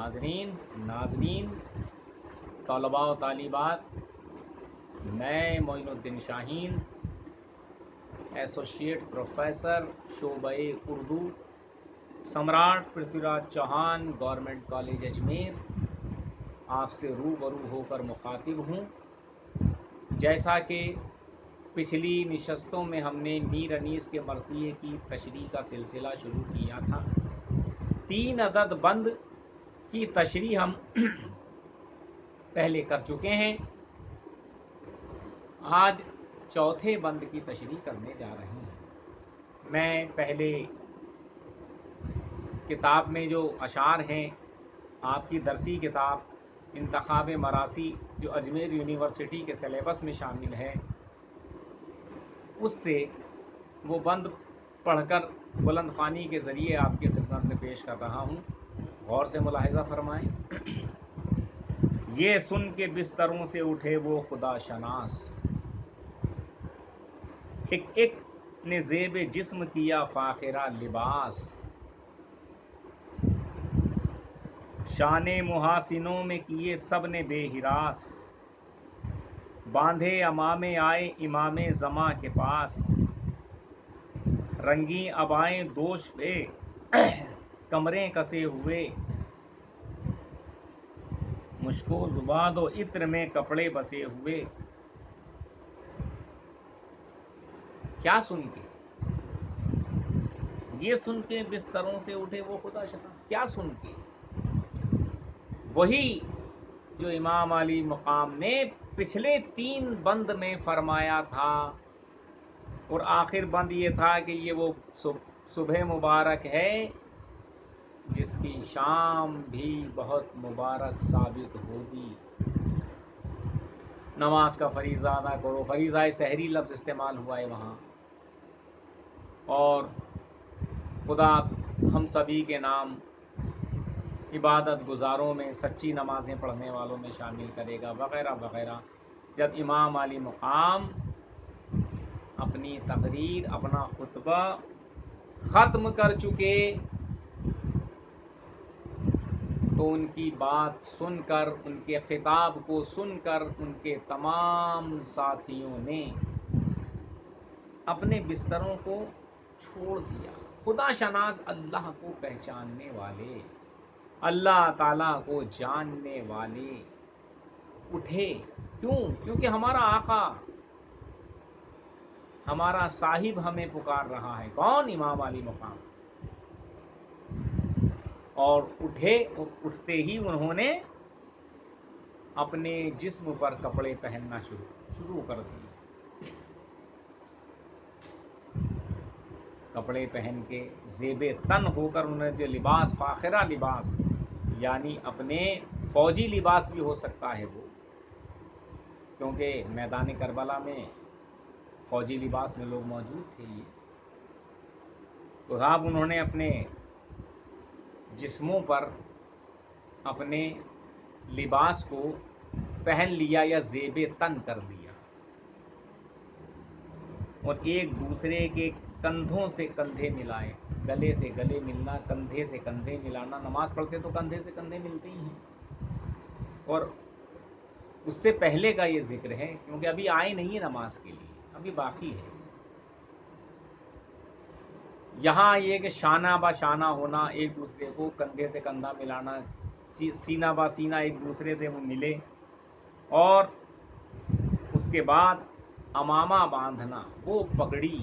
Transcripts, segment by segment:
حاضرین ناظرین طلباء و طالبات، میں معین الدین شاہین ایسوسیٹ پروفیسر شعبہ اردو سمراٹ پرتھوی راج چوہان گورنمنٹ کالج اجمیر آپ سے روبرو ہو کر مخاطب ہوں۔ جیسا کہ پچھلی نشستوں میں ہم نے میر انیس کے مرثیے کی تشریح کا سلسلہ شروع کیا تھا، 3 عدد بند کی تشریح ہم پہلے کر چکے ہیں۔ آج چوتھے بند کی تشریح کرنے جا رہے ہیں۔ میں پہلے کتاب میں جو اشعار ہیں، آپ کی درسی کتاب انتخاب مراثی جو اجمیر یونیورسٹی کے سلیبس میں شامل ہے، اس سے وہ بند پڑھ کر بلند خوانی کے ذریعے آپ کی خدمت میں پیش کر رہا ہوں، غور سے ملاحظہ فرمائیں۔ یہ سن کے بستروں سے اٹھے وہ خدا شناس، ایک ایک نے زیب جسم کیا فاخرہ لباس، شان محاسنوں میں کیے سب نے بے ہراس، باندھے امامے آئے امام زماں کے پاس، رنگیں ابائیں دوش پہ کمریں کسے ہوئے، مشک و زباد و عطر میں کپڑے بسے ہوئے۔ کیا سن کے؟ یہ سن کے بستروں سے اٹھے وہ خدا شناس، کیا سن کے؟ وہی جو امام علی مقام نے پچھلے 3 بند میں فرمایا تھا، اور آخر بند یہ تھا کہ یہ وہ صبح مبارک ہے جس کی شام بھی بہت مبارک ثابت ہوگی۔ نماز کا فریضہ ادا کرو، فریضہ سحری لفظ استعمال ہوا ہے وہاں، اور خدا ہم سبھی کے نام عبادت گزاروں میں، سچی نمازیں پڑھنے والوں میں شامل کرے گا، وغیرہ وغیرہ۔ جب امام علی مقام اپنی تقریر، اپنا خطبہ ختم کر چکے تو ان کی بات سن کر، ان کے خطاب کو سن کر ان کے تمام ساتھیوں نے اپنے بستروں کو چھوڑ دیا۔ خدا شناس، اللہ کو پہچاننے والے، اللہ تعالیٰ کو جاننے والے اٹھے۔ کیوں؟ کیونکہ ہمارا آقا، ہمارا صاحب ہمیں پکار رہا ہے۔ کون؟ امام علی مقام۔ اور اٹھے، اور اٹھتے ہی انہوں نے اپنے جسم پر کپڑے پہننا شروع کر دیے۔ کپڑے پہن کے زیب تن ہو کر انہوں نے جو لباس، فاخرہ لباس، یعنی اپنے فوجی لباس بھی ہو سکتا ہے وہ، کیونکہ میدان کربلا میں فوجی لباس میں لوگ موجود تھے۔ یہ تو صاحب انہوں نے اپنے جسموں پر اپنے لباس کو پہن لیا یا زیب تن کر دیا، اور ایک دوسرے کے کندھوں سے کندھے ملائے، گلے سے گلے ملنا، کندھے سے کندھے ملانا۔ نماز پڑھتے تو کندھے سے کندھے ملتے ہی ہیں، اور اس سے پہلے کا یہ ذکر ہے کیونکہ ابھی آئے نہیں ہے نماز کے لیے، ابھی باقی ہے۔ یہاں یہ کہ شانہ با شانہ ہونا، ایک دوسرے کو کندھے سے کندھا ملانا، سینہ با سینہ ایک دوسرے سے وہ ملے، اور اس کے بعد امامہ باندھنا، وہ پگڑی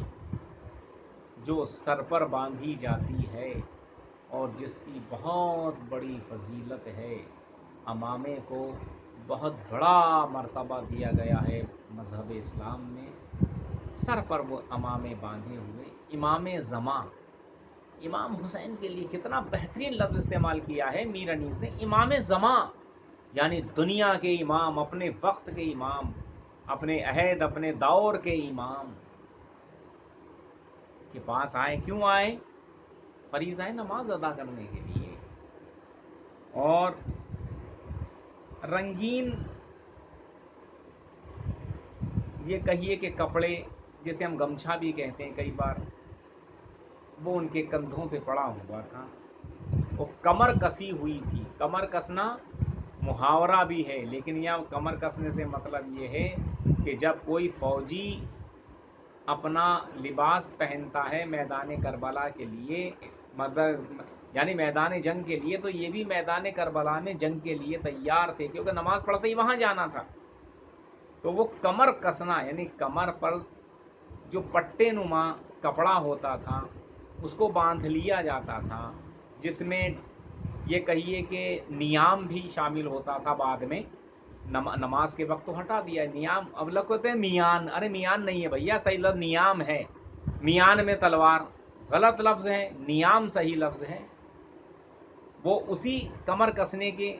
جو سر پر باندھی جاتی ہے اور جس کی بہت بڑی فضیلت ہے۔ امامے کو بہت بڑا مرتبہ دیا گیا ہے مذہب اسلام میں۔ سر پر وہ امامے باندھے ہوئے، امام زماں، امام حسین کے لیے کتنا بہترین لفظ استعمال کیا ہے میر انیس نے، امام زماں، یعنی دنیا کے امام، اپنے وقت کے امام، اپنے عہد، اپنے دور کے امام کے پاس آئے۔ کیوں آئے؟ فریضہ نماز ادا کرنے کے لیے۔ اور رنگین، یہ کہیے کہ کپڑے جیسے ہم گمچھا بھی کہتے ہیں کئی بار، وہ ان کے کندھوں پہ پڑا ہوا تھا، वो कमर कसी हुई थी। कमर कसना मुहावरा भी है, लेकिन यहाँ कमर कसने से मतलब ये है कि जब कोई फौजी अपना लिबास पहनता है मैदान करबला के लिए, मतलब यानी मैदान जंग के लिए, तो ये भी मैदान करबला में जंग के लिए तैयार थे, क्योंकि नमाज पढ़ते ही वहाँ जाना था। तो वो कमर कसना यानी कमर पर जो पट्टे नुमा कपड़ा होता था उसको बांध लिया जाता था, जिसमें ये कहिए कि नियाम भी शामिल होता था। बाद में नमाज के वक्त तो हटा दिया है नियाम, अब लोग कहते हैं मियान, अरे मियान नहीं है भैया, सही लफ्ज़ नियाम है। मियान में तलवार गलत लफ्ज़ है, नियाम सही लफ्ज़ है। वो उसी कमर कसने के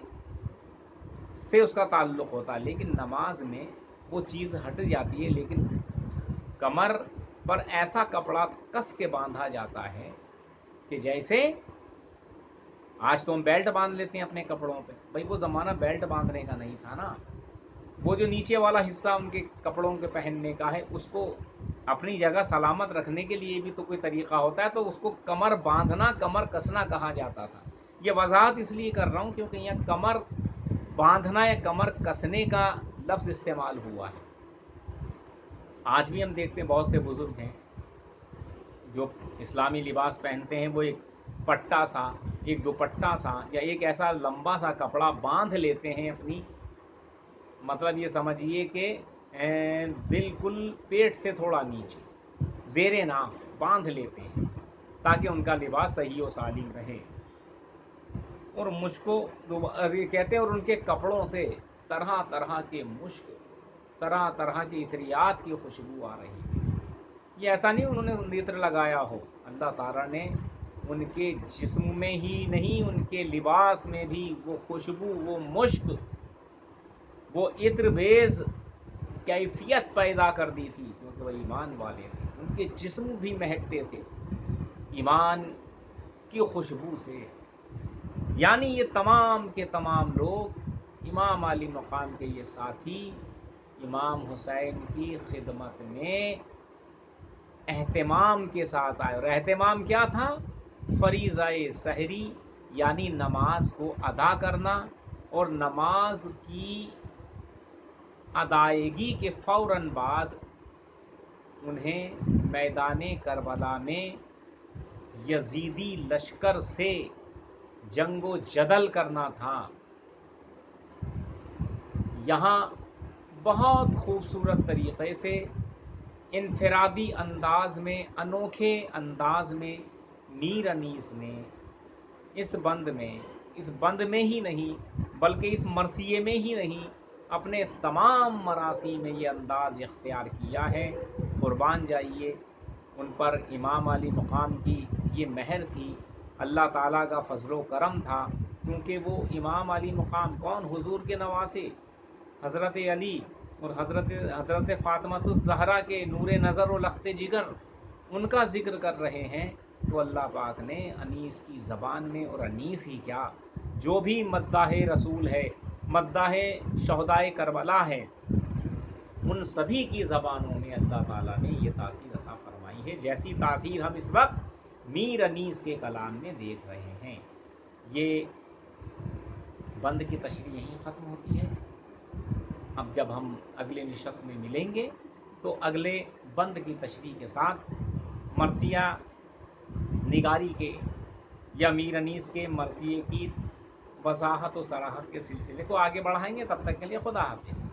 से उसका ताल्लुक़ होता है, लेकिन नमाज में वो चीज़ हट जाती है। लेकिन कमर पर ऐसा कपड़ा कस के बांधा जाता है कि जैसे आज तो हम बेल्ट बांध लेते हैं अपने कपड़ों पे, भाई वो ज़माना बेल्ट बांधने का नहीं था ना। वो जो नीचे वाला हिस्सा उनके कपड़ों के पहनने का है, उसको अपनी जगह सलामत रखने के लिए भी तो कोई तरीका होता है, तो उसको कमर बांधना, कमर कसना कहा जाता था। ये वजाहत इसलिए कर रहा हूँ क्योंकि यहाँ कमर बांधना या कमर कसने का लफ्ज़ इस्तेमाल हुआ है। आज भी हम देखते हैं बहुत से बुजुर्ग हैं जो इस्लामी लिबास पहनते हैं, वो एक पट्टा सा, एक दुपट्टा सा या एक ऐसा लंबा सा कपड़ा बांध लेते हैं अपनी, मतलब ये समझिए कि बिल्कुल पेट से थोड़ा नीचे ज़ेरे नाफ बांध लेते हैं ताकि उनका लिबास सही और सालीम रहे। और मुश्को ये कहते हैं, और उनके कपड़ों से तरह तरह के मुश्क, तरह तरह की इत्रियात की खुशबू आ रही है। ये ऐसा नहीं उन्होंने इत्र लगाया हो, अल्लाह ताला ने उनके जिस्म में ही नहीं, उनके लिबास में भी वो खुशबू, वो मुश्क, वो इत्र बेज कैफियत पैदा कर दी थी, क्योंकि वो ईमान वाले थे। उनके जिस्म भी महकते थे ईमान की खुशबू से। यानी ये तमाम के तमाम लोग इमाम अली मकाम के ये साथी इमाम हुसैन की खिदमत में एहतिमाम के साथ आए। और एहतिमाम क्या था? फरीज़ाए सहरी यानी नमाज को अदा करना, और नमाज की अदायगी के फ़ौरन बाद उन्हें मैदान करबला में यजीदी लश्कर से जंगो जदल करना था। यहाँ बहुत खूबसूरत तरीक़े से इनफरादी अंदाज में, अनोखे अंदाज में मीर अनीस ने इस बंद में ही नहीं बल्कि इस मरसिए में ही नहीं, अपने तमाम मरासी में ये अंदाज़ इख्तियार किया है। कुर्बान जाइए उन पर। इमाम अली मकाम की ये महर थी, अल्लाह ताला का फजलो करम था, क्योंकि वो इमाम अली मकाम कौन? हुजूर के नवासे हज़रत अली और हज़रत फ़ातिमातुज़ ज़हरा के नूर नज़र और लख्ते जिगर, उनका ज़िक्र कर रहे हैं। तो अल्लाह पाक ने अनीस की ज़बान में, और अनीस ही क्या, जो भी मद्दाह रसूल है, मद्दाह शहदाए करबला है, उन सभी की ज़बानों में अल्लाह ताला ने ये तासीर अता फरमाई है, जैसी तासीर हम इस वक्त मीर अनीस के कलाम में देख रहे हैं। ये बंद की तशरीह यहीं ख़त्म होती है। अब जब हम अगले निशस्त में मिलेंगे तो अगले बंद की तशरीह के साथ मरसिया निगारी के या मीर अनीस के मरसिए की वजाहत और सराहत के सिलसिले को आगे बढ़ाएंगे। तब तक के लिए खुदा हाफिज़।